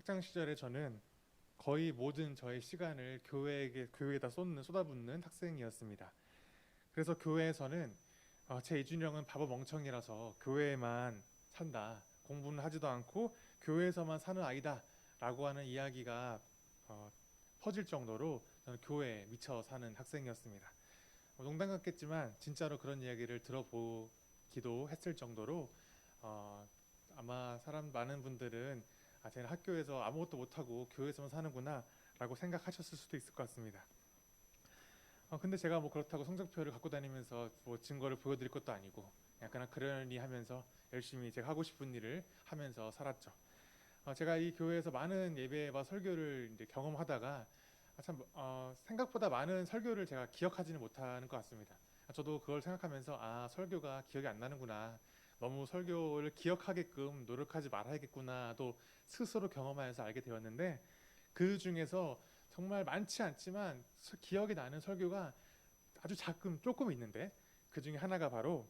학창 시절에 저는 거의 모든 저의 시간을 교회에다 쏟아붓는 학생이었습니다. 그래서 교회에서는 제 이준영은 바보 멍청이라서 교회에만 산다, 공부는 하지도 않고 교회에서만 사는 아이다 라고 하는 이야기가 어, 퍼질 정도로 저는 교회에 미쳐 사는 학생이었습니다. 농담 같겠지만 진짜로 그런 이야기를 들어보기도 했을 정도로 어, 아마 많은 분들은 쟤는 학교에서 아무것도 못하고 교회에서만 사는구나 라고 생각하셨을 수도 있을 것 같습니다. 근데 제가 뭐 그렇다고 성적표를 갖고 다니면서 뭐 증거를 보여드릴 것도 아니고 그냥 그러니 하면서 열심히 제가 하고 싶은 일을 하면서 살았죠. 제가 이 교회에서 많은 예배와 설교를 이제 경험하다가 생각보다 많은 설교를 제가 기억하지는 못하는 것 같습니다. 저도 그걸 생각하면서 설교가 기억이 안 나는구나. 너무 설교를 기억하게끔 노력하지 말아야겠구나. 또 스스로 경험하면서 알게 되었는데 그 중에서 정말 많지 않지만 기억이 나는 설교가 아주 조금 있는데 그 중에 하나가 바로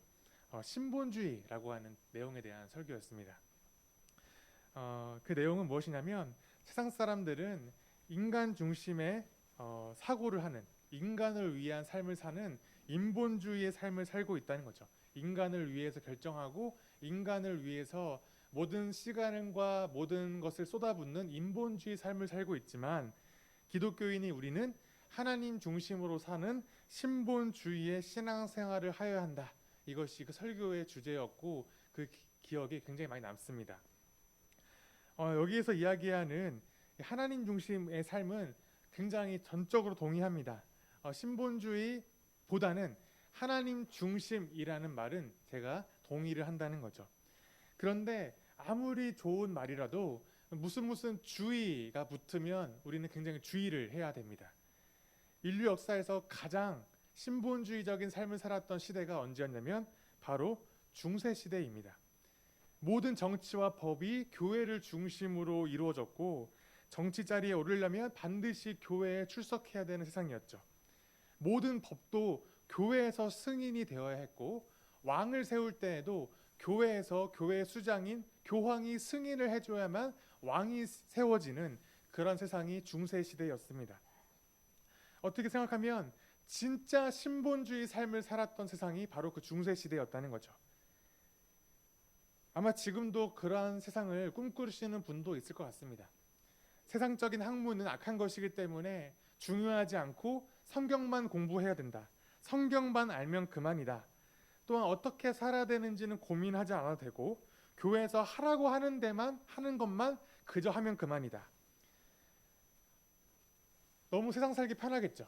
신본주의라고 하는 내용에 대한 설교였습니다. 그 내용은 무엇이냐면 세상 사람들은 인간 중심의 사고를 하는 인간을 위한 삶을 사는 인본주의의 삶을 살고 있다는 거죠. 인간을 위해서 결정하고 인간을 위해서 모든 시간과 모든 것을 쏟아붓는 인본주의 삶을 살고 있지만 기독교인이 우리는 하나님 중심으로 사는 신본주의의 신앙생활을 하여야 한다. 이것이 그 설교의 주제였고 그 기억이 굉장히 많이 남습니다. 여기에서 이야기하는 하나님 중심의 삶은 굉장히 전적으로 동의합니다. 신본주의보다는 하나님 중심이라는 말은 제가 동의를 한다는 거죠. 그런데 아무리 좋은 말이라도 무슨 주의가 붙으면 우리는 굉장히 주의를 해야 됩니다. 인류 역사에서 가장 신본주의적인 삶을 살았던 시대가 언제였냐면 바로 중세 시대입니다. 모든 정치와 법이 교회를 중심으로 이루어졌고 정치 자리에 오르려면 반드시 교회에 출석해야 되는 세상이었죠. 모든 법도 교회에서 승인이 되어야 했고 왕을 세울 때에도 교회에서 교회 수장인 교황이 승인을 해줘야만 왕이 세워지는 그런 세상이 중세 시대였습니다. 어떻게 생각하면 진짜 신본주의 삶을 살았던 세상이 바로 그 중세 시대였다는 거죠. 아마 지금도 그러한 세상을 꿈꾸시는 분도 있을 것 같습니다. 세상적인 학문은 악한 것이기 때문에 중요하지 않고 성경만 공부해야 된다. 성경만 알면 그만이다. 또한 어떻게 살아야 되는지는 고민하지 않아도 되고 교회에서 하라고 하는 데만 하는 것만 그저 하면 그만이다. 너무 세상 살기 편하겠죠.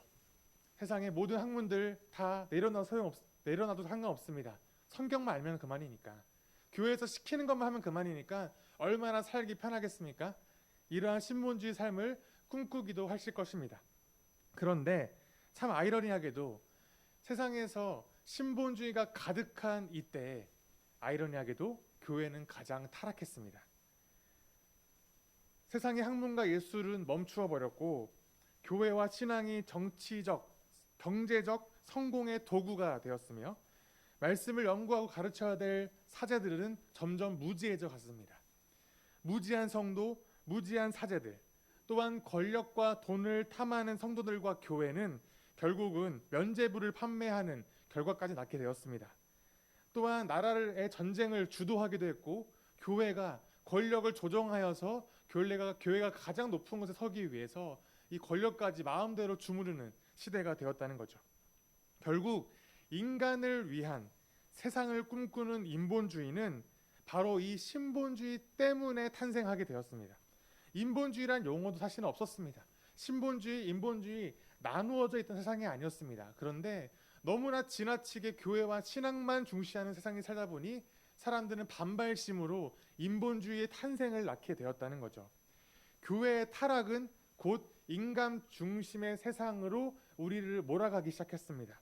세상의 모든 학문들 다 내려놔도 상관없습니다. 성경만 알면 그만이니까. 교회에서 시키는 것만 하면 그만이니까 얼마나 살기 편하겠습니까? 이러한 신본주의 삶을 꿈꾸기도 하실 것입니다. 그런데 참 아이러니하게도 세상에서 신본주의가 가득한 이때에 아이러니하게도 교회는 가장 타락했습니다. 세상의 학문과 예술은 멈추어 버렸고 교회와 신앙이 정치적, 경제적 성공의 도구가 되었으며 말씀을 연구하고 가르쳐야 될 사제들은 점점 무지해져 갔습니다. 무지한 성도, 무지한 사제들, 또한 권력과 돈을 탐하는 성도들과 교회는 결국은 면죄부를 판매하는 결과까지 낳게 되었습니다. 또한 나라의 전쟁을 주도하기도 했고 교회가 권력을 조정하여서 교회가 가장 높은 곳에 서기 위해서 이 권력까지 마음대로 주무르는 시대가 되었다는 거죠. 결국 인간을 위한 세상을 꿈꾸는 인본주의는 바로 이 신본주의 때문에 탄생하게 되었습니다. 인본주의란 용어도 사실은 없었습니다. 신본주의, 인본주의 나누어져 있던 세상이 아니었습니다. 그런데 너무나 지나치게 교회와 신앙만 중시하는 세상에 살다 보니 사람들은 반발심으로 인본주의의 탄생을 낳게 되었다는 거죠. 교회의 타락은 곧 인간 중심의 세상으로 우리를 몰아가기 시작했습니다.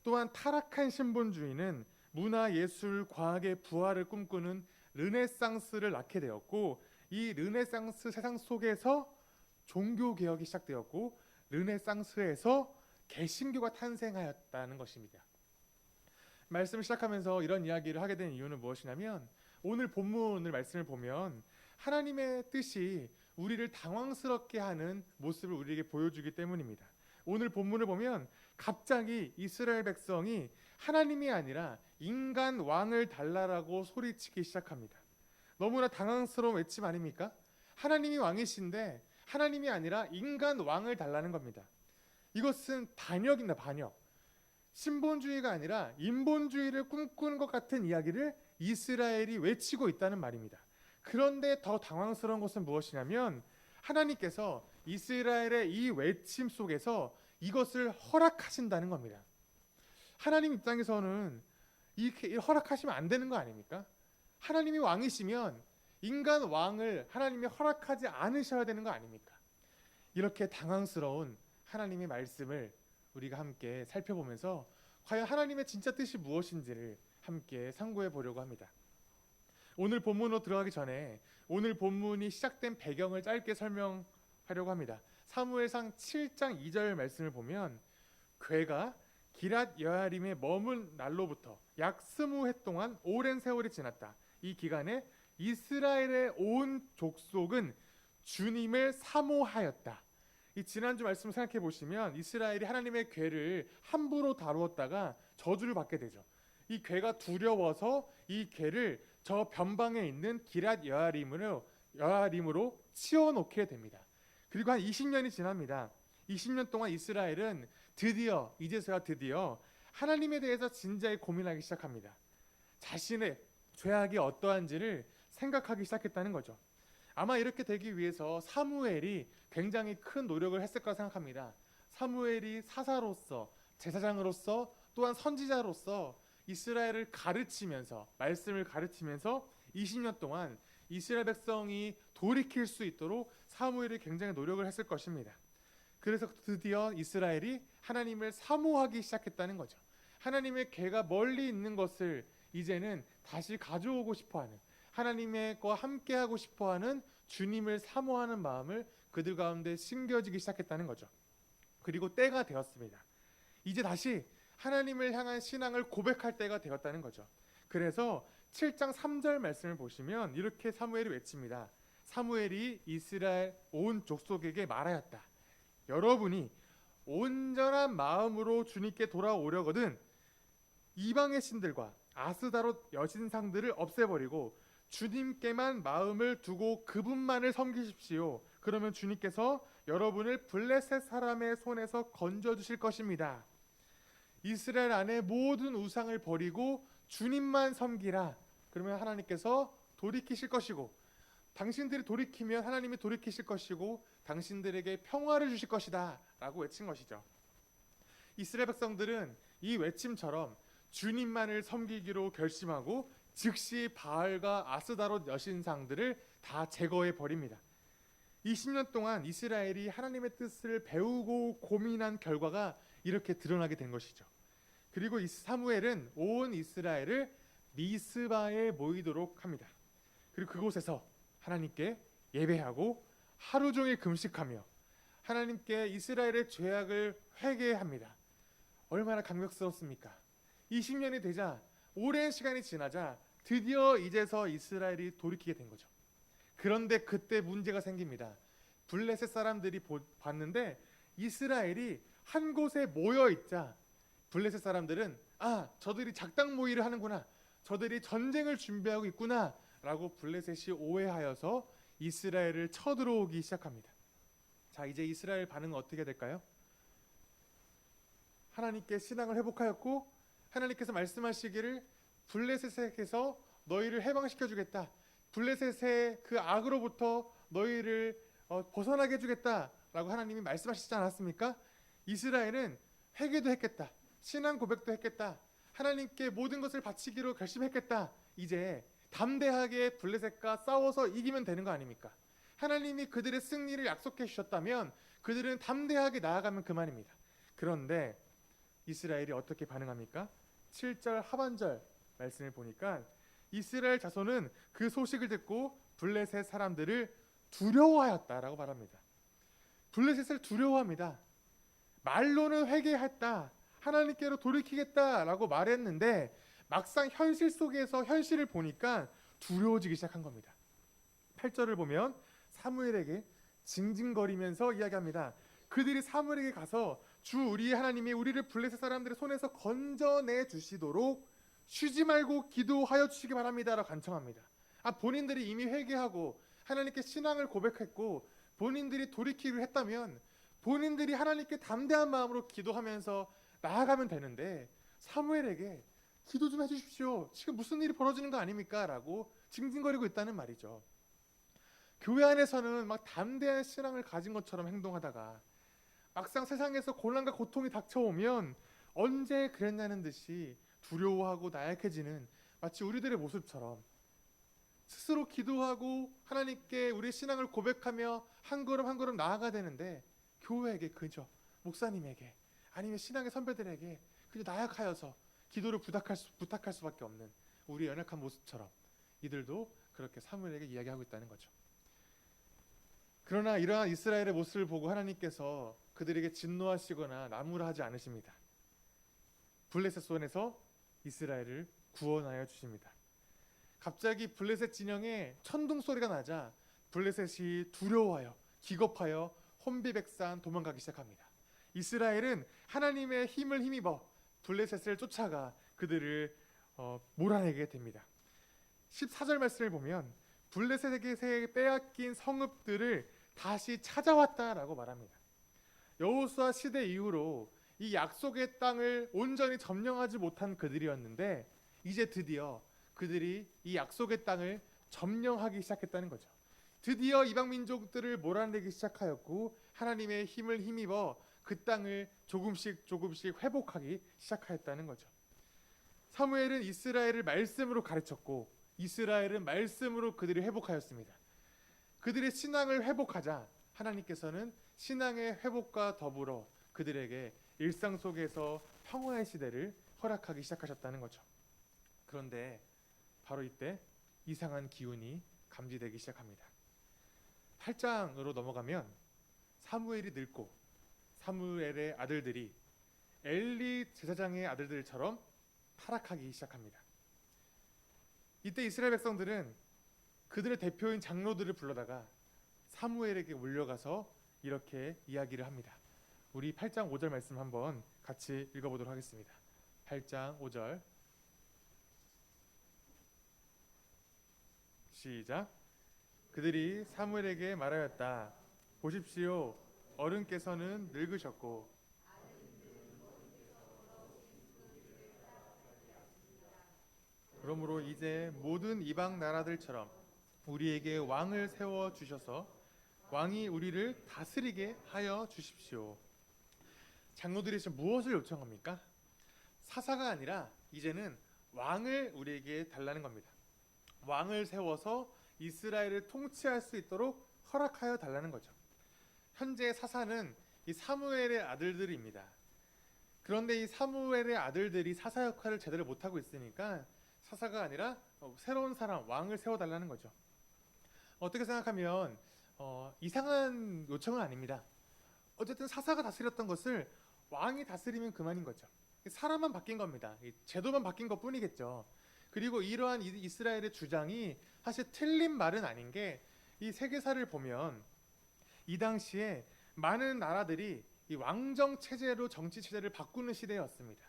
또한 타락한 신본주의는 문화, 예술, 과학의 부활을 꿈꾸는 르네상스를 낳게 되었고 이 르네상스 세상 속에서 종교개혁이 시작되었고 르네상스에서 개신교가 탄생하였다는 것입니다. 말씀을 시작하면서 이런 이야기를 하게 된 이유는 무엇이냐면 오늘 본문을 말씀을 보면 하나님의 뜻이 우리를 당황스럽게 하는 모습을 우리에게 보여주기 때문입니다. 오늘 본문을 보면 갑자기 이스라엘 백성이 하나님이 아니라 인간 왕을 달라라고 소리치기 시작합니다. 너무나 당황스러운 외침 아닙니까? 하나님이 왕이신데 하나님이 아니라 인간 왕을 달라는 겁니다. 이것은 반역입니다. 반역. 신본주의가 아니라 인본주의를 꿈꾸는 것 같은 이야기를 이스라엘이 외치고 있다는 말입니다. 그런데 더 당황스러운 것은 무엇이냐면 하나님께서 이스라엘의 이 외침 속에서 이것을 허락하신다는 겁니다. 하나님 입장에서는 이렇게 허락하시면 안 되는 거 아닙니까? 하나님이 왕이시면 인간 왕을 하나님이 허락하지 않으셔야 되는 거 아닙니까? 이렇게 당황스러운 하나님의 말씀을 우리가 함께 살펴보면서 과연 하나님의 진짜 뜻이 무엇인지를 함께 상고해 보려고 합니다. 오늘 본문으로 들어가기 전에 오늘 본문이 시작된 배경을 짧게 설명하려고 합니다. 사무엘상 7장 2절 말씀을 보면 괴가 기랏 여아림에 머문 날로부터 약 20해 동안 오랜 세월이 지났다. 이 기간에 이스라엘의 온 족속은 주님을 사모하였다. 이 지난주 말씀을 생각해 보시면 이스라엘이 하나님의 괴를 함부로 다루었다가 저주를 받게 되죠. 이 괴가 두려워서 이 괴를 저 변방에 있는 기랏 여아림으로 치워놓게 됩니다. 그리고 한 20년이 지납니다. 20년 동안 이스라엘은 이제서야 드디어 하나님에 대해서 진지하게 고민하기 시작합니다. 자신의 죄악이 어떠한지를 생각하기 시작했다는 거죠. 아마 이렇게 되기 위해서 사무엘이 굉장히 큰 노력을 했을 거라 생각합니다. 사무엘이 사사로서, 제사장으로서, 또한 선지자로서 이스라엘을 가르치면서, 말씀을 가르치면서 20년 동안 이스라엘 백성이 돌이킬 수 있도록 사무엘이 굉장히 노력을 했을 것입니다. 그래서 드디어 이스라엘이 하나님을 사모하기 시작했다는 거죠. 하나님의 괴가 멀리 있는 것을 이제는 다시 가져오고 싶어하는, 하나님과 함께하고 싶어하는 주님을 사모하는 마음을 그들 가운데 심겨지기 시작했다는 거죠. 그리고 때가 되었습니다. 이제 다시 하나님을 향한 신앙을 고백할 때가 되었다는 거죠. 그래서 7장 3절 말씀을 보시면 이렇게 사무엘이 외칩니다. 사무엘이 이스라엘 온 족속에게 말하였다. 여러분이 온전한 마음으로 주님께 돌아오려거든 이방의 신들과 아스다롯 여신상들을 없애버리고 주님께만 마음을 두고 그분만을 섬기십시오. 그러면 주님께서 여러분을 블레셋 사람의 손에서 건져주실 것입니다. 이스라엘 안에 모든 우상을 버리고 주님만 섬기라. 그러면 하나님께서 돌이키실 것이고 당신들이 돌이키면 하나님이 돌이키실 것이고 당신들에게 평화를 주실 것이다 라고 외친 것이죠. 이스라엘 백성들은 이 외침처럼 주님만을 섬기기로 결심하고 즉시 바알과 아스다롯 여신상들을 다 제거해 버립니다. 20년 동안 이스라엘이 하나님의 뜻을 배우고 고민한 결과가 이렇게 드러나게 된 것이죠. 그리고 사무엘은 온 이스라엘을 미스바에 모이도록 합니다. 그리고 그곳에서 하나님께 예배하고 하루 종일 금식하며 하나님께 이스라엘의 죄악을 회개합니다. 얼마나 감격스럽습니까? 20년이 되자 오랜 시간이 지나자 드디어 이제서 이스라엘이 돌이키게 된 거죠. 그런데 그때 문제가 생깁니다. 블레셋 사람들이 봤는데 이스라엘이 한 곳에 모여 있자 블레셋 사람들은 저들이 작당 모의를 하는구나, 저들이 전쟁을 준비하고 있구나 라고 블레셋이 오해하여서 이스라엘을 쳐들어오기 시작합니다. 자, 이제 이스라엘 반응은 어떻게 될까요? 하나님께 신앙을 회복하였고 하나님께서 말씀하시기를 블레셋에게서 너희를 해방시켜 주겠다, 블레셋의 그 악으로부터 너희를 벗어나게 해주겠다 라고 하나님이 말씀하시지 않았습니까? 이스라엘은 회개도 했겠다, 신앙 고백도 했겠다, 하나님께 모든 것을 바치기로 결심했겠다. 이제 담대하게 블레셋과 싸워서 이기면 되는 거 아닙니까? 하나님이 그들의 승리를 약속해 주셨다면 그들은 담대하게 나아가면 그만입니다. 그런데 이스라엘이 어떻게 반응합니까? 7절 하반절 말씀을 보니까 이스라엘 자손은 그 소식을 듣고 블레셋 사람들을 두려워하였다라고 말합니다. 블레셋을 두려워합니다. 말로는 회개했다, 하나님께로 돌이키겠다라고 말했는데 막상 현실 속에서 현실을 보니까 두려워지기 시작한 겁니다. 8절을 보면 사무엘에게 징징거리면서 이야기합니다. 그들이 사무엘에게 가서 주 우리 하나님이 우리를 블레셋 사람들의 손에서 건져내 주시도록 쉬지 말고 기도하여 주시기 바랍니다라고 간청합니다. 본인들이 이미 회개하고 하나님께 신앙을 고백했고 본인들이 돌이키기로 했다면 본인들이 하나님께 담대한 마음으로 기도하면서 나아가면 되는데 사무엘에게 기도 좀 해주십시오. 지금 무슨 일이 벌어지는 거 아닙니까? 라고 징징거리고 있다는 말이죠. 교회 안에서는 막 담대한 신앙을 가진 것처럼 행동하다가 막상 세상에서 곤란과 고통이 닥쳐오면 언제 그랬냐는 듯이 두려워하고 나약해지는 마치 우리들의 모습처럼 스스로 기도하고 하나님께 우리의 신앙을 고백하며 한 걸음 한 걸음 나아가야 되는데 교회에게 그저 목사님에게 아니면 신앙의 선배들에게 그저 나약하여서 기도를 부탁할 수밖에 없는 우리의 연약한 모습처럼 이들도 그렇게 사무엘에게 이야기하고 있다는 거죠. 그러나 이러한 이스라엘의 모습을 보고 하나님께서 그들에게 진노하시거나 나무라하지 않으십니다. 블레셋 손에서 이스라엘을 구원하여 주십니다. 갑자기 블레셋 진영에 천둥 소리가 나자 블레셋이 두려워하여 기겁하여 혼비백산 도망가기 시작합니다. 이스라엘은 하나님의 힘을 힘입어 블레셋을 쫓아가 그들을 몰아내게 됩니다. 14절 말씀을 보면 블레셋에게 빼앗긴 성읍들을 다시 찾아왔다라고 말합니다. 여호수아 시대 이후로 이 약속의 땅을 온전히 점령하지 못한 그들이었는데 이제 드디어 그들이 이 약속의 땅을 점령하기 시작했다는 거죠. 드디어 이방 민족들을 몰아내기 시작하였고 하나님의 힘을 힘입어 그 땅을 조금씩 회복하기 시작하였다는 거죠. 사무엘은 이스라엘을 말씀으로 가르쳤고 이스라엘은 말씀으로 그들이 회복하였습니다. 그들의 신앙을 회복하자 하나님께서는 신앙의 회복과 더불어 그들에게 일상 속에서 평화의 시대를 허락하기 시작하셨다는 거죠. 그런데 바로 이때 이상한 기운이 감지되기 시작합니다. 8장으로 넘어가면 사무엘이 늙고 사무엘의 아들들이 엘리 제사장의 아들들처럼 타락하기 시작합니다. 이때 이스라엘 백성들은 그들의 대표인 장로들을 불러다가 사무엘에게 몰려가서 이렇게 이야기를 합니다. 우리 8장 5절 말씀 한번 같이 읽어보도록 하겠습니다. 8장 5절 시작. 그들이 사무엘에게 말하였다. 보십시오. 어른께서는 늙으셨고 그러므로 이제 모든 이방 나라들처럼 우리에게 왕을 세워 주셔서 왕이 우리를 다스리게 하여 주십시오. 장로들이 지금 무엇을 요청합니까? 사사가 아니라 이제는 왕을 우리에게 달라는 겁니다. 왕을 세워서 이스라엘을 통치할 수 있도록 허락하여 달라는 거죠. 현재 사사는 이 사무엘의 아들들입니다. 그런데 이 사무엘의 아들들이 사사 역할을 제대로 못하고 있으니까 사사가 아니라 새로운 사람, 왕을 세워달라는 거죠. 어떻게 생각하면 이상한 요청은 아닙니다. 어쨌든 사사가 다스렸던 것을 왕이 다스리면 그만인 거죠. 사람만 바뀐 겁니다. 제도만 바뀐 것 뿐이겠죠. 그리고 이러한 이스라엘의 주장이 사실 틀린 말은 아닌 게 이 세계사를 보면 이 당시에 많은 나라들이 이 왕정 체제로 정치 체제를 바꾸는 시대였습니다.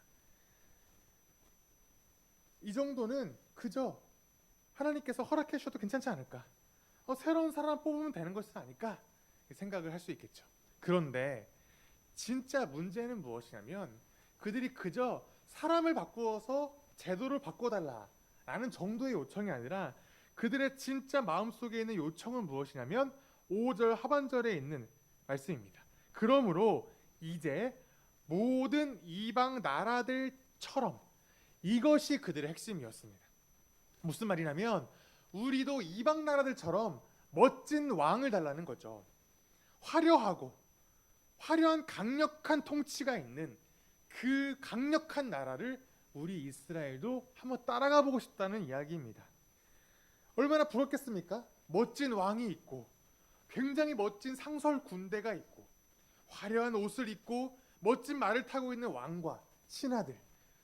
이 정도는 그저 하나님께서 허락해 주셔도 괜찮지 않을까? 새로운 사람 뽑으면 되는 것이 아닐까? 생각을 할 수 있겠죠. 그런데 진짜 문제는 무엇이냐면 그들이 그저 사람을 바꾸어서 제도를 바꿔달라라는 정도의 요청이 아니라 그들의 진짜 마음속에 있는 요청은 무엇이냐면 5절 하반절에 있는 말씀입니다. 그러므로 이제 모든 이방 나라들처럼 이것이 그들의 핵심이었습니다. 무슨 말이냐면 우리도 이방 나라들처럼 멋진 왕을 달라는 거죠. 화려한 강력한 통치가 있는 그 강력한 나라를 우리 이스라엘도 한번 따라가 보고 싶다는 이야기입니다. 얼마나 부럽겠습니까? 멋진 왕이 있고 굉장히 멋진 상설 군대가 있고 화려한 옷을 입고 멋진 말을 타고 있는 왕과 신하들,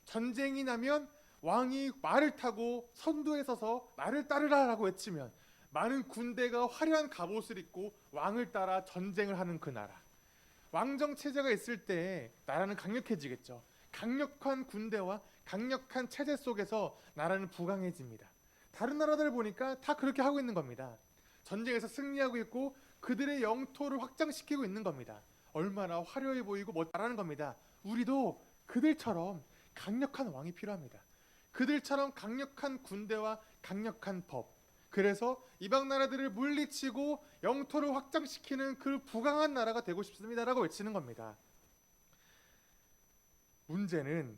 전쟁이 나면 왕이 말을 타고 선두에 서서 나를 따르라라고 외치면 많은 군대가 화려한 갑옷을 입고 왕을 따라 전쟁을 하는 그 나라. 왕정 체제가 있을 때 나라는 강력해지겠죠. 강력한 군대와 강력한 체제 속에서 나라는 부강해집니다. 다른 나라들 보니까 다 그렇게 하고 있는 겁니다. 전쟁에서 승리하고 있고 그들의 영토를 확장시키고 있는 겁니다. 얼마나 화려해 보이고 멋지다는 겁니다. 우리도 그들처럼 강력한 왕이 필요합니다. 그들처럼 강력한 군대와 강력한 법. 그래서 이방 나라들을 물리치고 영토를 확장시키는 그 부강한 나라가 되고 싶습니다라고 외치는 겁니다. 문제는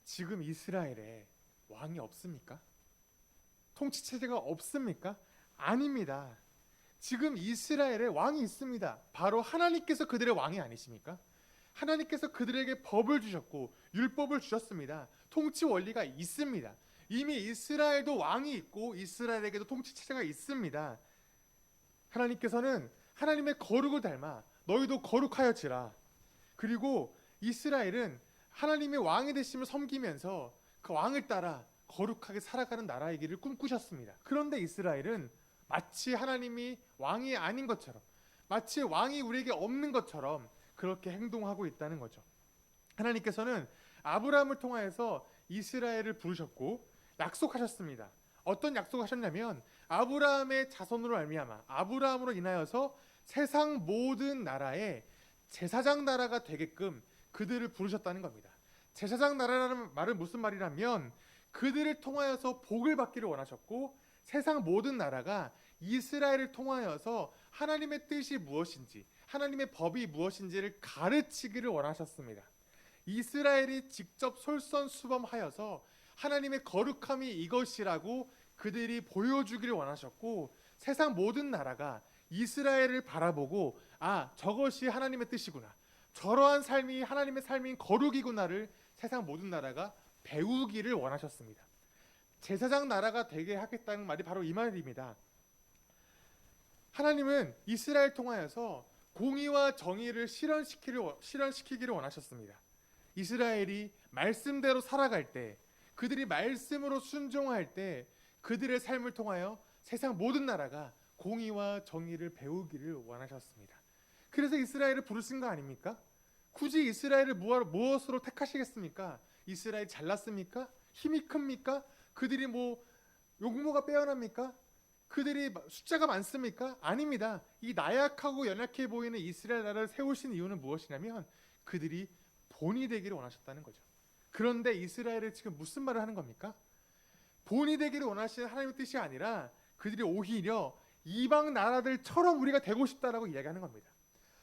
지금 이스라엘에 왕이 없습니까? 통치 체제가 없습니까? 아닙니다. 지금 이스라엘에 왕이 있습니다. 바로 하나님께서 그들의 왕이 아니십니까? 하나님께서 그들에게 법을 주셨고 율법을 주셨습니다. 통치 원리가 있습니다. 이미 이스라엘도 왕이 있고 이스라엘에게도 통치 체제가 있습니다. 하나님께서는 하나님의 거룩을 닮아 너희도 거룩하여지라. 그리고 이스라엘은 하나님의 왕이 되심을 섬기면서 그 왕을 따라 거룩하게 살아가는 나라이기를 꿈꾸셨습니다. 그런데 이스라엘은 마치 하나님이 왕이 아닌 것처럼, 마치 왕이 우리에게 없는 것처럼 그렇게 행동하고 있다는 거죠. 하나님께서는 아브라함을 통하여서 이스라엘을 부르셨고 약속하셨습니다. 어떤 약속하셨냐면 아브라함의 자손으로 말미암아 아브라함으로 인하여서 세상 모든 나라의 제사장 나라가 되게끔 그들을 부르셨다는 겁니다. 제사장 나라라는 말은 무슨 말이냐면 그들을 통하여서 복을 받기를 원하셨고 세상 모든 나라가 이스라엘을 통하여서 하나님의 뜻이 무엇인지 하나님의 법이 무엇인지를 가르치기를 원하셨습니다. 이스라엘이 직접 솔선수범하여서 하나님의 거룩함이 이것이라고 그들이 보여주기를 원하셨고 세상 모든 나라가 이스라엘을 바라보고 아 저것이 하나님의 뜻이구나 저러한 삶이 하나님의 삶인 거룩이구나를 세상 모든 나라가 배우기를 원하셨습니다. 제사장 나라가 되게 하겠다는 말이 바로 이 말입니다. 하나님은 이스라엘 통하여서 공의와 정의를 실현시키기를 원하셨습니다. 이스라엘이 말씀대로 살아갈 때 그들이 말씀으로 순종할 때 그들의 삶을 통하여 세상 모든 나라가 공의와 정의를 배우기를 원하셨습니다. 그래서 이스라엘을 부르신 거 아닙니까? 굳이 이스라엘을 무엇으로 택하시겠습니까? 이스라엘 잘났습니까? 힘이 큽니까? 그들이 용모가 빼어납니까? 그들이 숫자가 많습니까? 아닙니다. 이 나약하고 연약해 보이는 이스라엘 나라를 세우신 이유는 무엇이냐면 그들이 본이 되기를 원하셨다는 거죠. 그런데 이스라엘을 지금 무슨 말을 하는 겁니까? 본이 되기를 원하시는 하나님의 뜻이 아니라 그들이 오히려 이방 나라들처럼 우리가 되고 싶다라고 이야기하는 겁니다.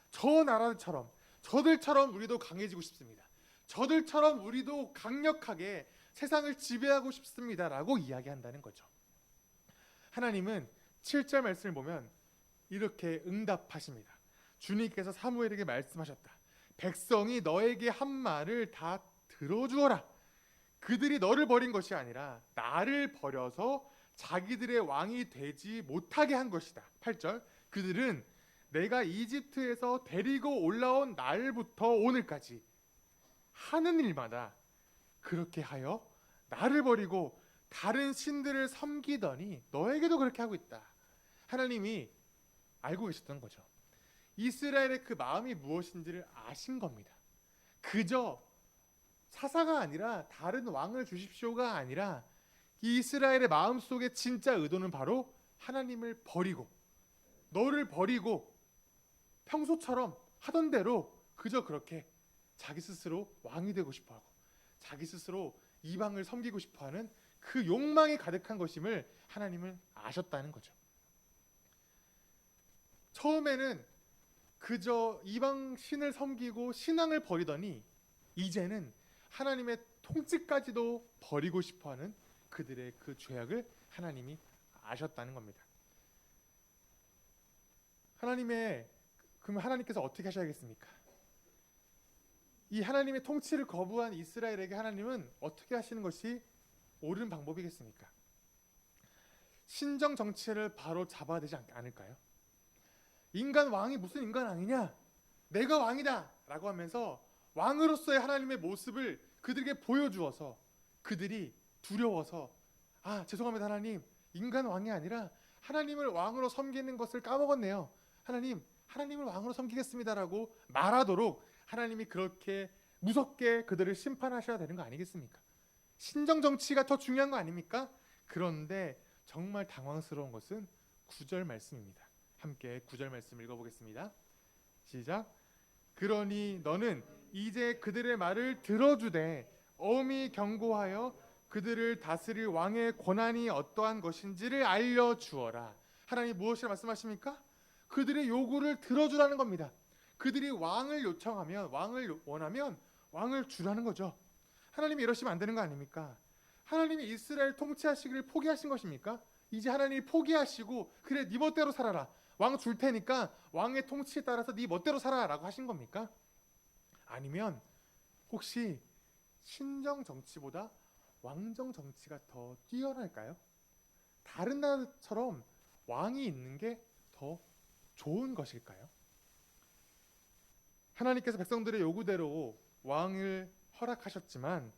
저 나라들처럼 저들처럼 우리도 강해지고 싶습니다. 저들처럼 우리도 강력하게 세상을 지배하고 싶습니다라고 이야기한다는 거죠. 하나님은 7절 말씀을 보면 이렇게 응답하십니다. 주님께서 사무엘에게 말씀하셨다. 백성이 너에게 한 말을 다 들어주어라. 그들이 너를 버린 것이 아니라 나를 버려서 자기들의 왕이 되지 못하게 한 것이다. 8절 그들은 내가 이집트에서 데리고 올라온 날부터 오늘까지 하는 일마다 그렇게 하여 나를 버리고 다른 신들을 섬기더니 너에게도 그렇게 하고 있다. 하나님이 알고 계셨던 거죠. 이스라엘의 그 마음이 무엇인지를 아신 겁니다. 그저 사사가 아니라 다른 왕을 주십시오가 아니라 이스라엘의 마음속에 진짜 의도는 바로 하나님을 버리고 너를 버리고 평소처럼 하던 대로 그저 그렇게 자기 스스로 왕이 되고 싶어하고 자기 스스로 이방을 섬기고 싶어하는 그 욕망이 가득한 것임을 하나님은 아셨다는 거죠. 처음에는 그저 이방 신을 섬기고 신앙을 버리더니 이제는 하나님의 통치까지도 버리고 싶어하는 그들의 그 죄악을 하나님이 아셨다는 겁니다. 그럼 하나님께서 어떻게 하셔야겠습니까? 이 하나님의 통치를 거부한 이스라엘에게 하나님은 어떻게 하시는 것이 옳은 방법이겠습니까? 신정 정치를 바로 잡아야 되지 않을까요? 인간 왕이 무슨 인간 아니냐? 내가 왕이다! 라고 하면서 왕으로서의 하나님의 모습을 그들에게 보여주어서 그들이 두려워서 죄송합니다 하나님 인간 왕이 아니라 하나님을 왕으로 섬기는 것을 까먹었네요. 하나님을 왕으로 섬기겠습니다라고 말하도록 하나님이 그렇게 무섭게 그들을 심판하셔야 되는 거 아니겠습니까? 신정 정치가 더 중요한 거 아닙니까? 그런데 정말 당황스러운 것은 9절 말씀입니다. 함께 9절 말씀 읽어보겠습니다. 시작. 그러니 너는 이제 그들의 말을 들어주되 엄히 경고하여 그들을 다스릴 왕의 권한이 어떠한 것인지를 알려주어라. 하나님 무엇이라 말씀하십니까? 그들의 요구를 들어주라는 겁니다. 그들이 왕을 요청하면, 왕을 원하면 왕을 주라는 거죠. 하나님이 이러시면 안 되는 거 아닙니까? 하나님이 이스라엘 통치하시기를 포기하신 것입니까? 이제 하나님이 포기하시고 그래 네 멋대로 살아라. 왕 줄 테니까 왕의 통치에 따라서 네 멋대로 살아라라고 하신 겁니까? 아니면 혹시 신정 정치보다 왕정 정치가 더 뛰어날까요? 다른 나라처럼 왕이 있는 게 더 좋은 것일까요? 하나님께서 백성들의 요구대로 왕을 허락하셨지만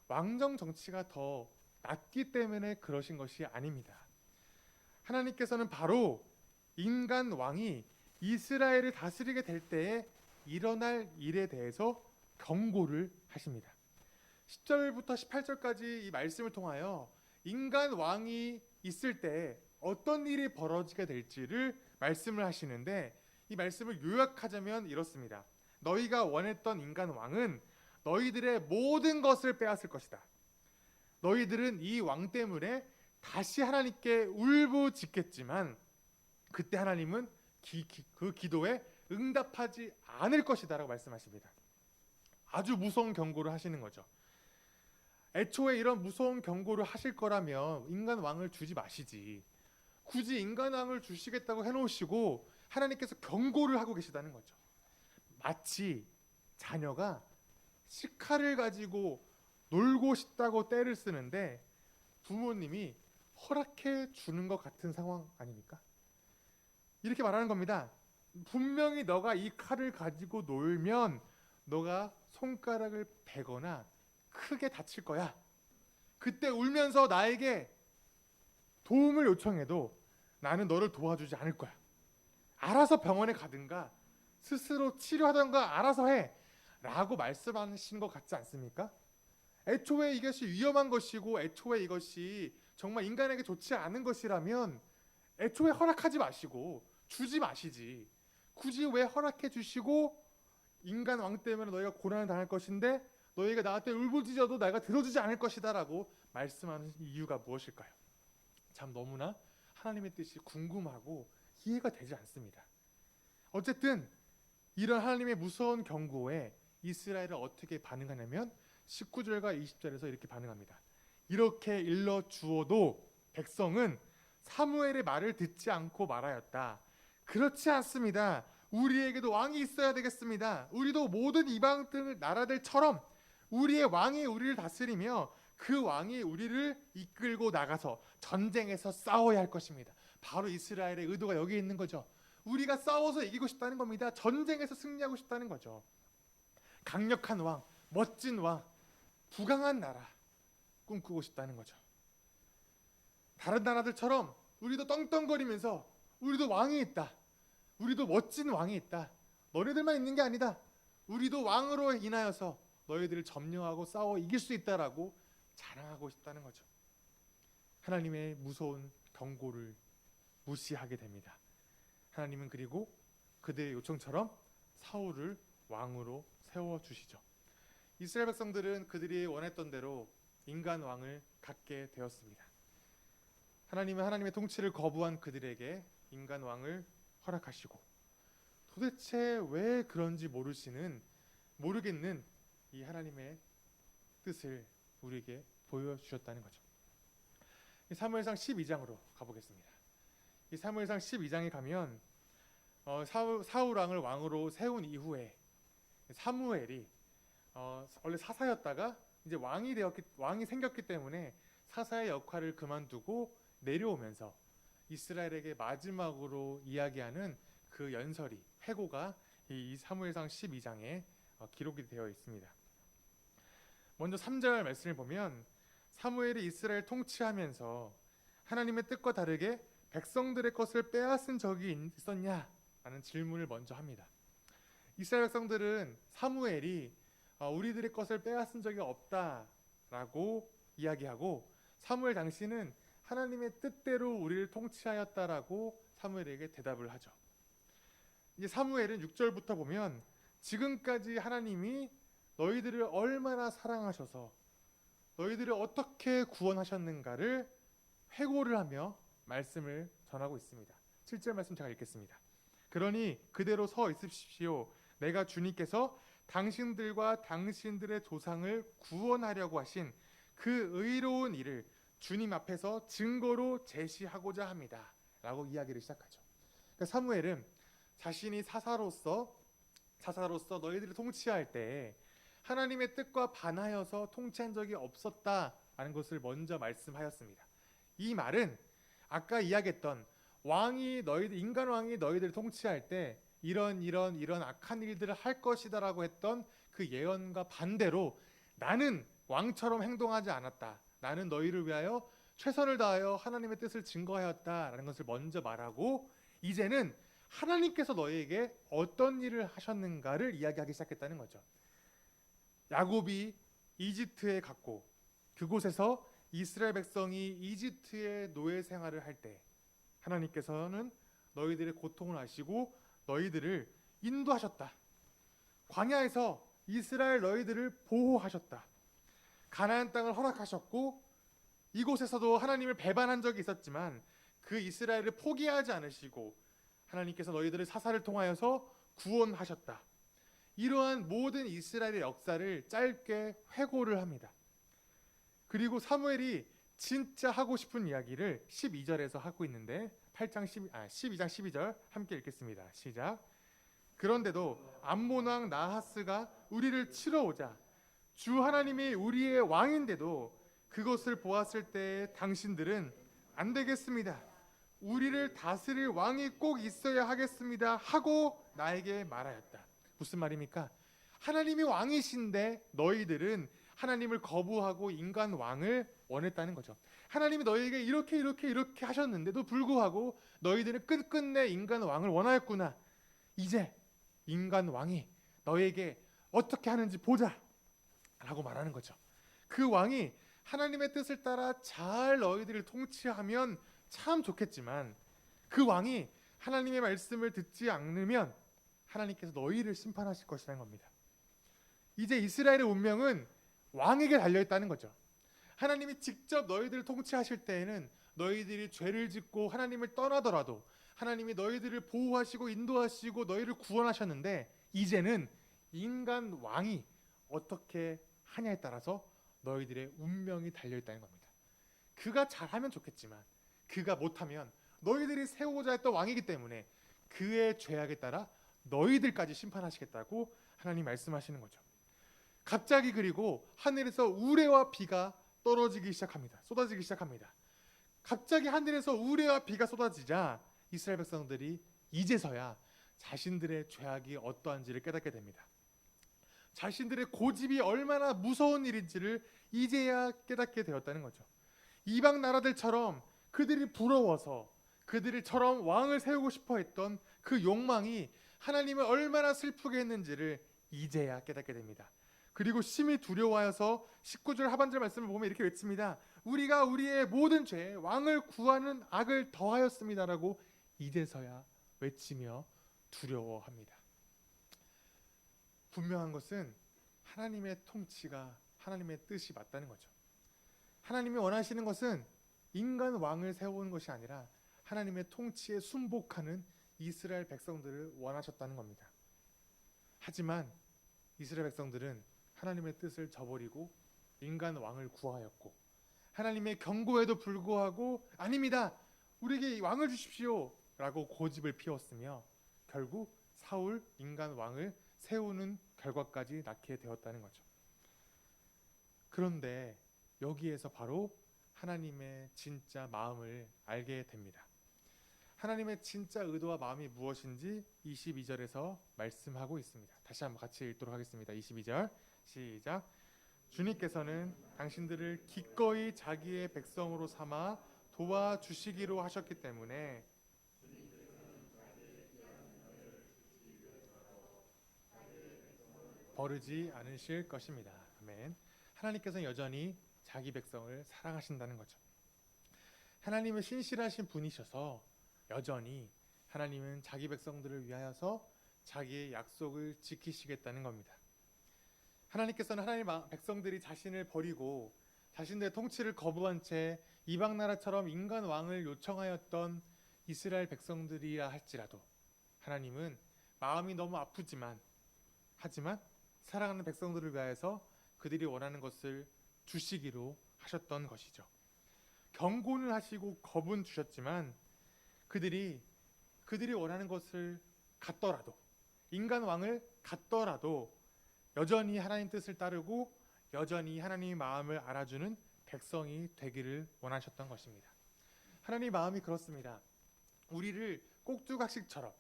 왕정 정치가 더 낫기 때문에 그러신 것이 아닙니다. 하나님께서는 바로 인간 왕이 이스라엘을 다스리게 될 때에 일어날 일에 대해서 경고를 하십니다. 10절부터 18절까지 이 말씀을 통하여 인간 왕이 있을 때 어떤 일이 벌어지게 될지를 말씀을 하시는데, 이 말씀을 요약하자면 이렇습니다. 너희가 원했던 인간 왕은 너희들의 모든 것을 빼앗을 것이다. 너희들은 이 왕 때문에 다시 하나님께 울부짖겠지만 그때 하나님은 그 기도에 응답하지 않을 것이다 라고 말씀하십니다. 아주 무서운 경고를 하시는 거죠. 애초에 이런 무서운 경고를 하실 거라면 인간 왕을 주지 마시지. 굳이 인간 왕을 주시겠다고 해놓으시고 하나님께서 경고를 하고 계시다는 거죠. 마치 자녀가 식칼을 가지고 놀고 싶다고 떼를 쓰는데 부모님이 허락해 주는 것 같은 상황 아닙니까? 이렇게 말하는 겁니다. 분명히 너가 이 칼을 가지고 놀면 너가 손가락을 베거나 크게 다칠 거야. 그때 울면서 나에게 도움을 요청해도 나는 너를 도와주지 않을 거야. 알아서 병원에 가든가 스스로 치료하든가 알아서 해 라고 말씀하신 것 같지 않습니까? 애초에 이것이 위험한 것이고 애초에 이것이 정말 인간에게 좋지 않은 것이라면 애초에 허락하지 마시고 주지 마시지. 굳이 왜 허락해 주시고 인간 왕 때문에 너희가 고난을 당할 것인데 너희가 나한테 울부짖어도 내가 들어주지 않을 것이다 라고 말씀하는 이유가 무엇일까요? 참 너무나 하나님의 뜻이 궁금하고 이해가 되지 않습니다. 어쨌든 이런 하나님의 무서운 경고에 이스라엘은 어떻게 반응하냐면 19절과 20절에서 이렇게 반응합니다. 이렇게 일러주어도 백성은 사무엘의 말을 듣지 않고 말하였다. 그렇지 않습니다. 우리에게도 왕이 있어야 되겠습니다. 우리도 모든 이방 나라들처럼 우리의 왕이 우리를 다스리며 그 왕이 우리를 이끌고 나가서 전쟁에서 싸워야 할 것입니다. 바로 이스라엘의 의도가 여기 있는 거죠. 우리가 싸워서 이기고 싶다는 겁니다. 전쟁에서 승리하고 싶다는 거죠. 강력한 왕, 멋진 왕, 부강한 나라 꿈꾸고 싶다는 거죠. 다른 나라들처럼 우리도 떵떵거리면서 우리도 왕이 있다. 우리도 멋진 왕이 있다. 너희들만 있는 게 아니다. 우리도 왕으로 인하여서 너희들을 점령하고 싸워 이길 수 있다라고 자랑하고 싶다는 거죠. 하나님의 무서운 경고를 무시하게 됩니다. 하나님은 그리고 그들의 요청처럼 사울을 왕으로 세워주시죠. 이스라엘 백성들은 그들이 원했던 대로 인간 왕을 갖게 되었습니다. 하나님은 하나님의 통치를 거부한 그들에게 인간 왕을 허락하시고 도대체 왜 그런지 모르겠는 이 하나님의 뜻을 우리에게 보여주셨다는 거죠. 사무엘상 12장으로 가보겠습니다. 이 사무엘상 12장에 가면 사울 왕을 왕으로 세운 이후에 사무엘이 원래 사사였다가 이제 왕이 생겼기 때문에 사사의 역할을 그만두고 내려오면서 이스라엘에게 마지막으로 이야기하는 그 연설이 회고가 이 사무엘상 12장에 기록이 되어 있습니다. 먼저 3절 말씀을 보면 사무엘이 이스라엘 통치하면서 하나님의 뜻과 다르게 백성들의 것을 빼앗은 적이 있었냐? 라는 질문을 먼저 합니다. 이스라엘 백성들은 사무엘이 우리들의 것을 빼앗은 적이 없다라고 이야기하고, 사무엘 당시는 하나님의 뜻대로 우리를 통치하였다라고 사무엘에게 대답을 하죠. 이제 사무엘은 6절부터 보면 지금까지 하나님이 너희들을 얼마나 사랑하셔서 너희들을 어떻게 구원하셨는가를 회고를 하며 말씀을 전하고 있습니다. 7절 말씀 제가 읽겠습니다. 그러니 그대로 서 있으십시오. 내가 주님께서 당신들과 당신들의 조상을 구원하려고 하신 그 의로운 일을 주님 앞에서 증거로 제시하고자 합니다. 라고 이야기를 시작하죠. 그러니까 사무엘은 자신이 사사로서 너희들을 통치할 때 하나님의 뜻과 반하여서 통치한 적이 없었다라는 것을 먼저 말씀하였습니다. 이 말은 아까 이야기했던 인간 왕이 너희들을 통치할 때 이런 악한 일들을 할 것이다라고 했던 그 예언과 반대로 나는 왕처럼 행동하지 않았다. 나는 너희를 위하여 최선을 다하여 하나님의 뜻을 증거하였다라는 것을 먼저 말하고, 이제는 하나님께서 너희에게 어떤 일을 하셨는가를 이야기하기 시작했다는 거죠. 야곱이 이집트에 갔고 그곳에서 이스라엘 백성이 이집트의 노예 생활을 할 때 하나님께서는 너희들의 고통을 아시고 너희들을 인도하셨다. 광야에서 이스라엘 너희들을 보호하셨다. 가나안 땅을 허락하셨고 이곳에서도 하나님을 배반한 적이 있었지만 그 이스라엘을 포기하지 않으시고 하나님께서 너희들을 사사를 통하여서 구원하셨다. 이러한 모든 이스라엘의 역사를 짧게 회고를 합니다. 그리고 사무엘이 진짜 하고 싶은 이야기를 12절에서 하고 있는데 12장 12절 함께 읽겠습니다. 시작. 그런데도 암몬 왕 나하스가 우리를 치러 오자 주 하나님이 우리의 왕인데도 그것을 보았을 때 당신들은 안 되겠습니다. 우리를 다스릴 왕이 꼭 있어야 하겠습니다. 하고 나에게 말하였다. 무슨 말입니까? 하나님이 왕이신데 너희들은 하나님을 거부하고 인간 왕을 원했다는 거죠. 하나님이 너희에게 이렇게 하셨는데도 불구하고 너희들은 끝끝내 인간 왕을 원하였구나. 이제 인간 왕이 너희에게 어떻게 하는지 보자 라고 말하는 거죠. 그 왕이 하나님의 뜻을 따라 잘 너희들을 통치하면 참 좋겠지만 그 왕이 하나님의 말씀을 듣지 않으면 하나님께서 너희를 심판하실 것이라는 겁니다. 이제 이스라엘의 운명은 왕에게 달려있다는 거죠. 하나님이 직접 너희들을 통치하실 때에는 너희들이 죄를 짓고 하나님을 떠나더라도 하나님이 너희들을 보호하시고 인도하시고 너희를 구원하셨는데 이제는 인간 왕이 어떻게 하냐에 따라서 너희들의 운명이 달려있다는 겁니다. 그가 잘하면 좋겠지만 그가 못하면 너희들이 세우고자 했던 왕이기 때문에 그의 죄악에 따라 너희들까지 심판하시겠다고 하나님 말씀하시는 거죠. 갑자기 그리고 하늘에서 우레와 비가 떨어지기 시작합니다. 쏟아지기 시작합니다. 갑자기 하늘에서 우레와 비가 쏟아지자 이스라엘 백성들이 이제서야 자신들의 죄악이 어떠한지를 깨닫게 됩니다. 자신들의 고집이 얼마나 무서운 일인지를 이제야 깨닫게 되었다는 거죠. 이방 나라들처럼 그들이 부러워서 그들처럼 왕을 세우고 싶어 했던 그 욕망이 하나님을 얼마나 슬프게 했는지를 이제야 깨닫게 됩니다. 그리고 심히 두려워하여서 19절 하반절 말씀을 보면 이렇게 외칩니다. 우리가 우리의 모든 죄에 왕을 구하는 악을 더하였습니다라고 이제서야 외치며 두려워합니다. 분명한 것은 하나님의 통치가 하나님의 뜻이 맞다는 거죠. 하나님이 원하시는 것은 인간 왕을 세우는 것이 아니라 하나님의 통치에 순복하는 이스라엘 백성들을 원하셨다는 겁니다. 하지만 이스라엘 백성들은 하나님의 뜻을 저버리고 인간 왕을 구하였고 하나님의 경고에도 불구하고 아닙니다. 우리에게 왕을 주십시오 라고 고집을 피웠으며 결국 사울 인간 왕을 세우는 결과까지 낳게 되었다는 거죠. 그런데 여기에서 바로 하나님의 진짜 마음을 알게 됩니다. 하나님의 진짜 의도와 마음이 무엇인지 22절에서 말씀하고 있습니다. 다시 한번 같이 읽도록 하겠습니다. 22절 시작. 주님께서는 당신들을 기꺼이 자기의 백성으로 삼아 도와주시기로 하셨기 때문에 버리지 않으실 것입니다. 아멘. 하나님께서는 여전히 자기 백성을 사랑하신다는 거죠. 하나님은 신실하신 분이셔서 여전히 하나님은 자기 백성들을 위하여서 자기의 약속을 지키시겠다는 겁니다. 하나님께서는 하나님 백성들이 자신을 버리고 자신들의 통치를 거부한 채 이방 나라처럼 인간 왕을 요청하였던 이스라엘 백성들이라 할지라도 하나님은 마음이 너무 아프지만 하지만 사랑하는 백성들을 위하여서 그들이 원하는 것을 주시기로 하셨던 것이죠. 경고는 하시고 겁은 주셨지만 그들이 원하는 것을 갖더라도 인간 왕을 갖더라도 여전히 하나님 뜻을 따르고 여전히 하나님의 마음을 알아주는 백성이 되기를 원하셨던 것입니다. 하나님의 마음이 그렇습니다. 우리를 꼭두각시처럼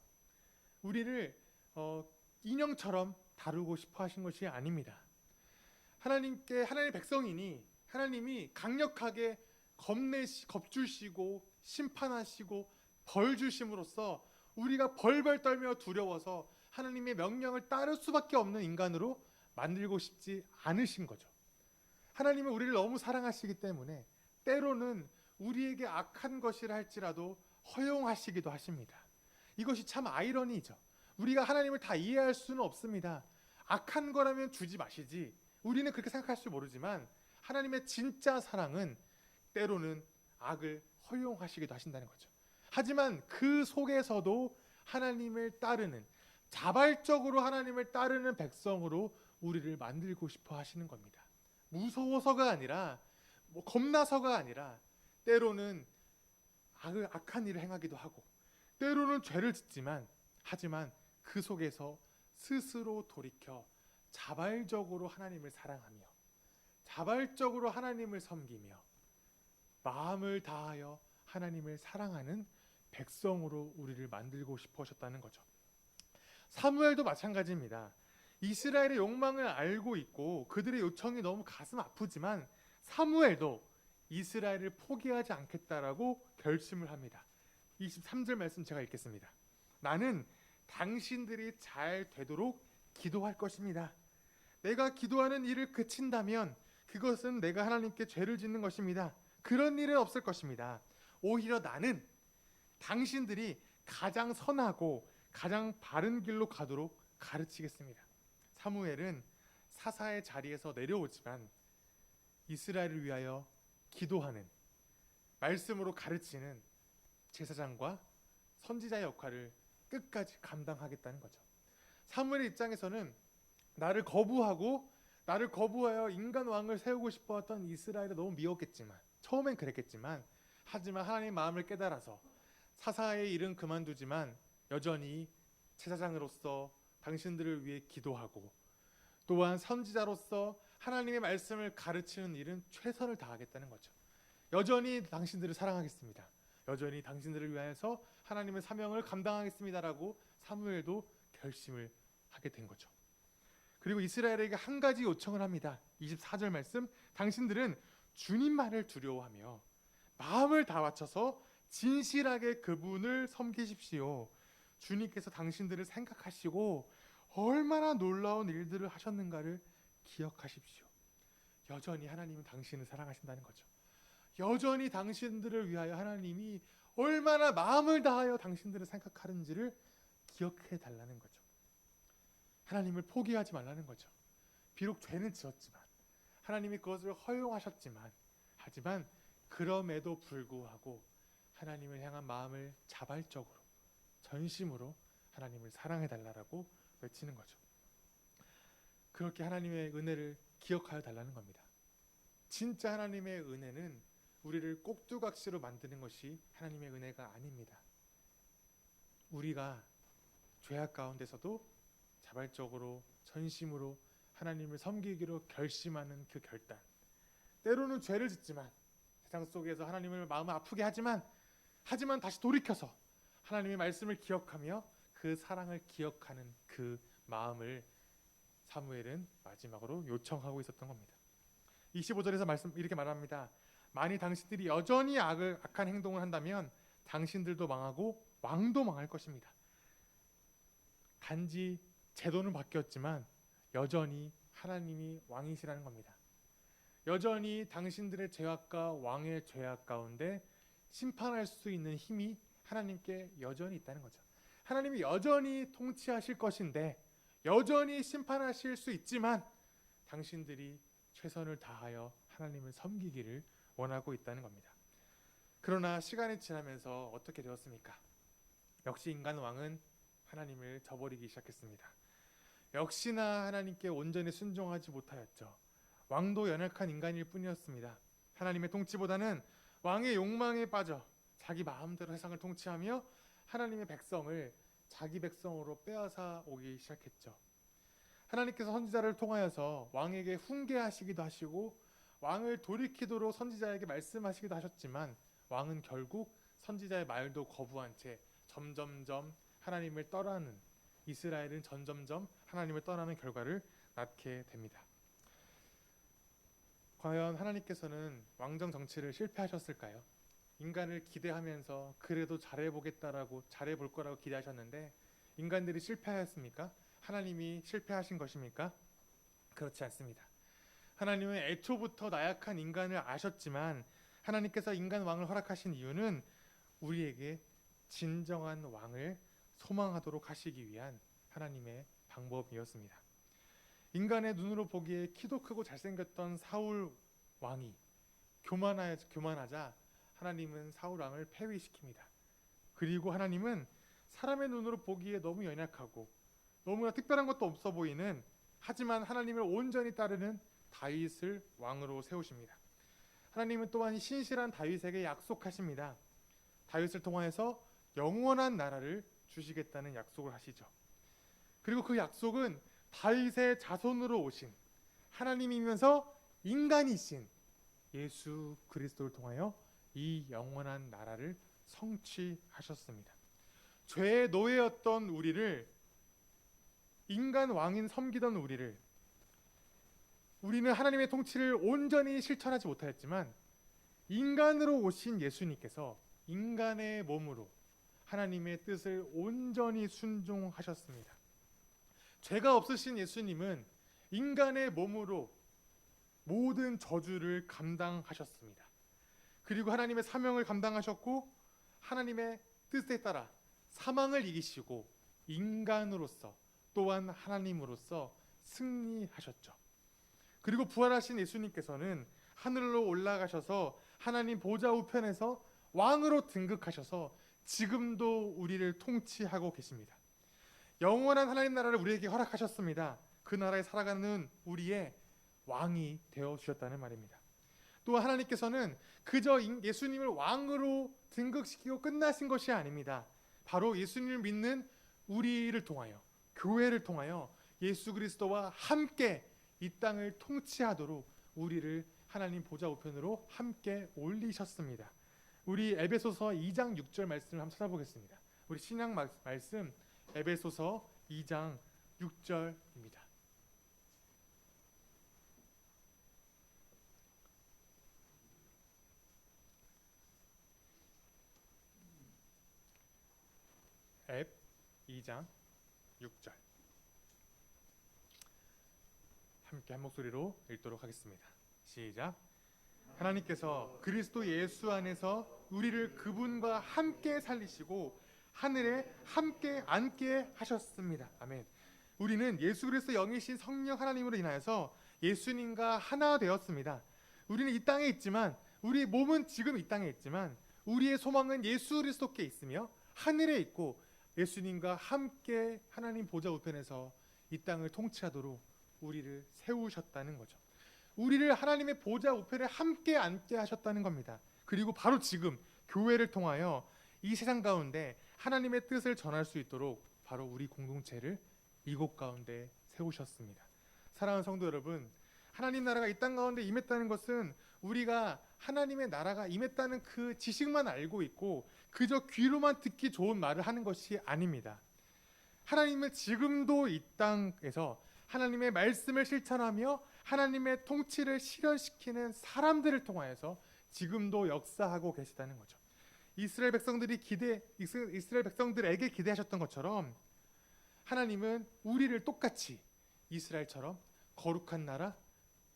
우리를 인형처럼 다루고 싶어 하신 것이 아닙니다. 하나님의 백성이니 하나님이 강력하게 겁주시고 심판하시고 벌 주심으로써 우리가 벌벌 떨며 두려워서 하나님의 명령을 따를 수밖에 없는 인간으로 만들고 싶지 않으신 거죠. 하나님은 우리를 너무 사랑하시기 때문에 때로는 우리에게 악한 것이라 할지라도 허용하시기도 하십니다. 이것이 참 아이러니죠. 우리가 하나님을 다 이해할 수는 없습니다. 악한 거라면 주지 마시지. 우리는 그렇게 생각할 줄 모르지만 하나님의 진짜 사랑은 때로는 악을 허용하시기도 하신다는 거죠. 하지만 그 속에서도 하나님을 따르는 자발적으로 하나님을 따르는 백성으로 우리를 만들고 싶어 하시는 겁니다. 무서워서가 아니라 겁나서가 아니라 때로는 악한 일을 행하기도 하고 때로는 죄를 짓지만 하지만 그 속에서 스스로 돌이켜 자발적으로 하나님을 사랑하며 자발적으로 하나님을 섬기며 마음을 다하여 하나님을 사랑하는 백성으로 우리를 만들고 싶어 하셨다는 거죠. 사무엘도 마찬가지입니다. 이스라엘의 욕망을 알고 있고 그들의 요청이 너무 가슴 아프지만 사무엘도 이스라엘을 포기하지 않겠다라고 결심을 합니다. 23절 말씀 제가 읽겠습니다. 나는 당신들이 잘 되도록 기도할 것입니다. 내가 기도하는 일을 그친다면 그것은 내가 하나님께 죄를 짓는 것입니다. 그런 일은 없을 것입니다. 오히려 나는 당신들이 가장 선하고 가장 바른 길로 가도록 가르치겠습니다. 사무엘은 사사의 자리에서 내려오지만 이스라엘을 위하여 기도하는 말씀으로 가르치는 제사장과 선지자의 역할을 끝까지 감당하겠다는 거죠. 사무엘의 입장에서는 나를 거부하여 인간 왕을 세우고 싶어했던 이스라엘을 너무 미웠겠지만 처음엔 그랬겠지만 하지만 하나님의 마음을 깨달아서 사사의 일은 그만두지만 여전히 제사장으로서 당신들을 위해 기도하고 또한 선지자로서 하나님의 말씀을 가르치는 일은 최선을 다하겠다는 거죠. 여전히 당신들을 사랑하겠습니다. 여전히 당신들을 위하여서 하나님의 사명을 감당하겠습니다라고 사무엘도 결심을 하게 된 거죠. 그리고 이스라엘에게 한 가지 요청을 합니다. 24절 말씀, 당신들은 주님만을 두려워하며 마음을 다 바쳐서 진실하게 그분을 섬기십시오. 주님께서 당신들을 생각하시고 얼마나 놀라운 일들을 하셨는가를 기억하십시오. 여전히 하나님은 당신을 사랑하신다는 거죠. 여전히 당신들을 위하여 하나님이 얼마나 마음을 다하여 당신들을 생각하는지를 기억해 달라는 거죠. 하나님을 포기하지 말라는 거죠. 비록 죄는 지었지만 하나님이 그것을 허용하셨지만 하지만 그럼에도 불구하고 하나님을 향한 마음을 자발적으로 전심으로 하나님을 사랑해 달라고 외치는 거죠. 그렇게 하나님의 은혜를 기억하여 달라는 겁니다. 진짜 하나님의 은혜는 우리를 꼭두각시로 만드는 것이 하나님의 은혜가 아닙니다. 우리가 죄악 가운데서도 자발적으로 전심으로 하나님을 섬기기로 결심하는 그 결단, 때로는 죄를 짓지만 세상 속에서 하나님을 마음 아프게 하지만 다시 돌이켜서 하나님의 말씀을 기억하며 그 사랑을 기억하는 그 마음을 사무엘은 마지막으로 요청하고 있었던 겁니다. 25절에서 이렇게 말합니다. 만일 당신들이 여전히 악한 행동을 한다면 당신들도 망하고 왕도 망할 것입니다. 단지 제도는 바뀌었지만 여전히 하나님이 왕이시라는 겁니다. 여전히 당신들의 죄악과 왕의 죄악 가운데 심판할 수 있는 힘이 하나님께 여전히 있다는 거죠. 하나님이 여전히 통치하실 것인데 여전히 심판하실 수 있지만 당신들이 최선을 다하여 하나님을 섬기기를 원하고 있다는 겁니다. 그러나 시간이 지나면서 어떻게 되었습니까? 역시 인간 왕은 하나님을 저버리기 시작했습니다. 역시나 하나님께 온전히 순종하지 못하였죠. 왕도 연약한 인간일 뿐이었습니다. 하나님의 통치보다는 왕의 욕망에 빠져 자기 마음대로 세상을 통치하며 하나님의 백성을 자기 백성으로 빼앗아 오기 시작했죠. 하나님께서 선지자를 통하여서 왕에게 훈계하시기도 하시고 왕을 돌이키도록 선지자에게 말씀하시기도 하셨지만 왕은 결국 선지자의 말도 거부한 채 점점점 하나님을 떠나는, 이스라엘은 점점점 하나님을 떠나는 결과를 낳게 됩니다. 과연 하나님께서는 왕정 정치를 실패하셨을까요? 인간을 기대하면서 그래도 잘해볼 거라고 기대하셨는데 인간들이 실패하였습니까? 하나님이 실패하신 것입니까? 그렇지 않습니다. 하나님은 애초부터 나약한 인간을 아셨지만 하나님께서 인간 왕을 허락하신 이유는 우리에게 진정한 왕을 소망하도록 하시기 위한 하나님의 방법이었습니다. 인간의 눈으로 보기에 키도 크고 잘생겼던 사울 왕이 교만하자 하나님은 사울 왕을 폐위시킵니다. 그리고 하나님은 사람의 눈으로 보기에 너무 연약하고 너무나 특별한 것도 없어 보이는, 하지만 하나님을 온전히 따르는 다윗을 왕으로 세우십니다. 하나님은 또한 신실한 다윗에게 약속하십니다. 다윗을 통하여서 영원한 나라를 주시겠다는 약속을 하시죠. 그리고 그 약속은 다윗의 자손으로 오신 하나님이면서 인간이신 예수 그리스도를 통하여 이 영원한 나라를 성취하셨습니다. 죄의 노예였던 우리를, 인간 왕인 섬기던 우리는 하나님의 통치를 온전히 실천하지 못하였지만 인간으로 오신 예수님께서 인간의 몸으로 하나님의 뜻을 온전히 순종하셨습니다. 죄가 없으신 예수님은 인간의 몸으로 모든 저주를 감당하셨습니다. 그리고 하나님의 사명을 감당하셨고 하나님의 뜻에 따라 사망을 이기시고 인간으로서 또한 하나님으로서 승리하셨죠. 그리고 부활하신 예수님께서는 하늘로 올라가셔서 하나님 보좌 우편에서 왕으로 등극하셔서 지금도 우리를 통치하고 계십니다. 영원한 하나님 나라를 우리에게 허락하셨습니다. 그 나라에 살아가는 우리의 왕이 되어 주셨다는 말입니다. 또 하나님께서는 그저 예수님을 왕으로 등극시키고 끝나신 것이 아닙니다. 바로 예수님을 믿는 우리를 통하여, 교회를 통하여 예수 그리스도와 함께 이 땅을 통치하도록 우리를 하나님 보좌 우편으로 함께 올리셨습니다. 우리 에베소서 2장 6절 말씀을 한번 찾아보겠습니다. 우리 신약 말씀 에베소서 2장 6절입니다. 앱 2장 6절 함께 한 목소리로 읽도록 하겠습니다. 시작. 하나님께서 그리스도 예수 안에서 우리를 그분과 함께 살리시고 하늘에 함께 앉게 하셨습니다. 아멘. 우리는 예수 그리스도 영이신 성령 하나님으로 인하여서 예수님과 하나 되었습니다. 우리는 이 땅에 있지만, 우리 몸은 지금 이 땅에 있지만 우리의 소망은 예수 그리스도께 있으며 하늘에 있고 예수님과 함께 하나님 보좌 우편에서 이 땅을 통치하도록 우리를 세우셨다는 거죠. 우리를 하나님의 보좌 우편에 함께 앉게 하셨다는 겁니다. 그리고 바로 지금 교회를 통하여 이 세상 가운데 하나님의 뜻을 전할 수 있도록 바로 우리 공동체를 이곳 가운데 세우셨습니다. 사랑하는 성도 여러분, 하나님 나라가 이 땅 가운데 임했다는 것은 우리가 하나님의 나라가 임했다는 그 지식만 알고 있고 그저 귀로만 듣기 좋은 말을 하는 것이 아닙니다. 하나님은 지금도 이 땅에서 하나님의 말씀을 실천하며 하나님의 통치를 실현시키는 사람들을 통하여서 지금도 역사하고 계시다는 거죠. 이스라엘 백성들에게 기대하셨던 것처럼 하나님은 우리를 똑같이 이스라엘처럼 거룩한 나라,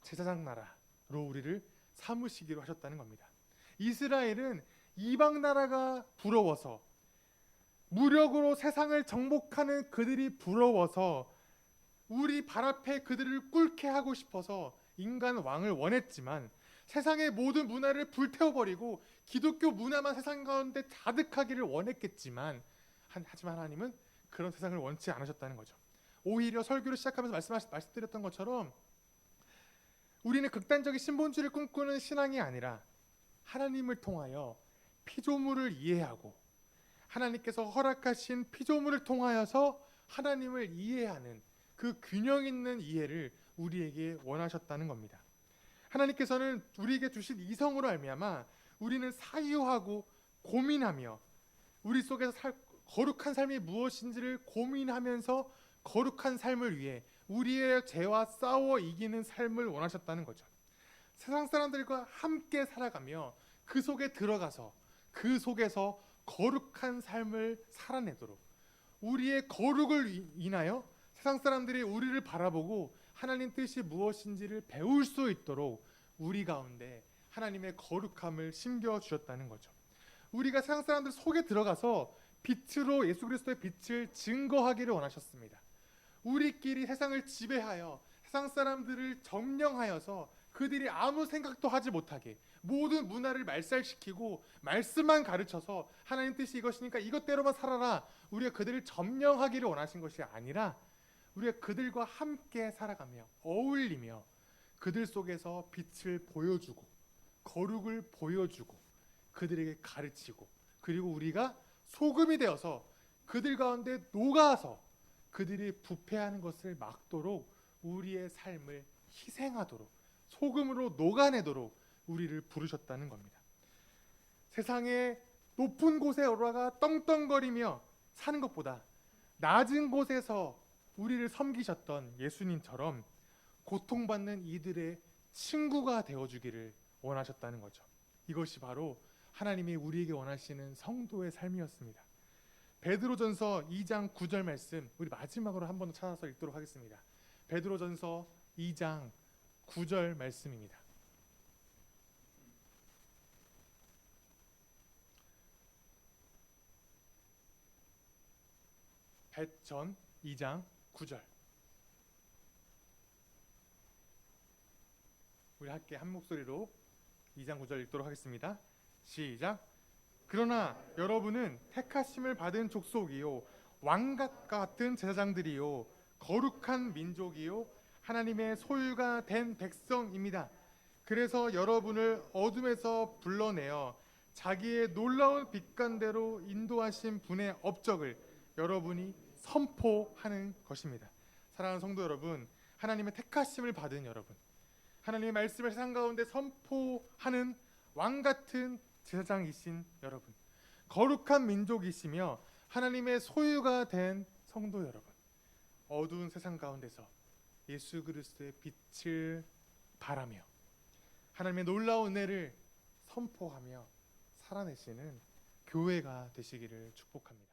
제사장 나라로 우리를 삼으시기로 하셨다는 겁니다. 이스라엘은 이방 나라가 부러워서, 무력으로 세상을 정복하는 그들이 부러워서, 우리 발 앞에 그들을 꿇게 하고 싶어서 인간 왕을 원했지만, 세상의 모든 문화를 불태워버리고 기독교 문화만 세상 가운데 자득하기를 원했겠지만, 하지만 하나님은 그런 세상을 원치 않으셨다는 거죠. 오히려 설교를 시작하면서 말씀드렸던 것처럼 우리는 극단적인 신본주의를 꿈꾸는 신앙이 아니라 하나님을 통하여 피조물을 이해하고, 하나님께서 허락하신 피조물을 통하여서 하나님을 이해하는 그 균형 있는 이해를 우리에게 원하셨다는 겁니다. 하나님께서는 우리에게 주신 이성으로 말미암아 우리는 사유하고 고민하며, 우리 속에서 거룩한 삶이 무엇인지를 고민하면서 거룩한 삶을 위해 우리의 죄와 싸워 이기는 삶을 원하셨다는 거죠. 세상 사람들과 함께 살아가며 그 속에 들어가서 그 속에서 거룩한 삶을 살아내도록, 우리의 거룩을 인하여 세상 사람들이 우리를 바라보고 하나님 뜻이 무엇인지를 배울 수 있도록 우리 가운데 하나님의 거룩함을 심겨주셨다는 거죠. 우리가 세상 사람들 속에 들어가서 빛으로 예수 그리스도의 빛을 증거하기를 원하셨습니다. 우리끼리 세상을 지배하여 세상 사람들을 점령하여서 그들이 아무 생각도 하지 못하게 모든 문화를 말살시키고 말씀만 가르쳐서 하나님 뜻이 이것이니까 이것대로만 살아라, 우리가 그들을 점령하기를 원하신 것이 아니라 우리가 그들과 함께 살아가며 어울리며 그들 속에서 빛을 보여주고 거룩을 보여주고 그들에게 가르치고, 그리고 우리가 소금이 되어서 그들 가운데 녹아서 그들이 부패하는 것을 막도록 우리의 삶을 희생하도록, 소금으로 녹아내도록 우리를 부르셨다는 겁니다. 세상의 높은 곳에 올라가 떵떵거리며 사는 것보다 낮은 곳에서 우리를 섬기셨던 예수님처럼 고통받는 이들의 친구가 되어주기를 원하셨다는 거죠. 이것이 바로 하나님이 우리에게 원하시는 성도의 삶이었습니다. 베드로전서 2장 9절 말씀, 우리 마지막으로 한 번 찾아서 읽도록 하겠습니다. 베드로전서 2장 9절 말씀입니다. 전 2장 9절. 우리 함께 한 목소리로 2장 9절 읽도록 하겠습니다. 시작. 그러나 여러분은 택하심을 받은 족속이요 왕과 같은 제사장들이요 거룩한 민족이요 하나님의 소유가 된 백성입니다. 그래서 여러분을 어둠에서 불러내어 자기의 놀라운 빛간대로 인도하신 분의 업적을 여러분이 선포하는 것입니다. 사랑하는 성도 여러분, 하나님의 택하심을 받은 여러분, 하나님의 말씀을 세상 가운데 선포하는 왕같은 제사장이신 여러분, 거룩한 민족이시며 하나님의 소유가 된 성도 여러분, 어두운 세상 가운데서 예수 그리스도의 빛을 바라며 하나님의 놀라운 은혜를 선포하며 살아내시는 교회가 되시기를 축복합니다.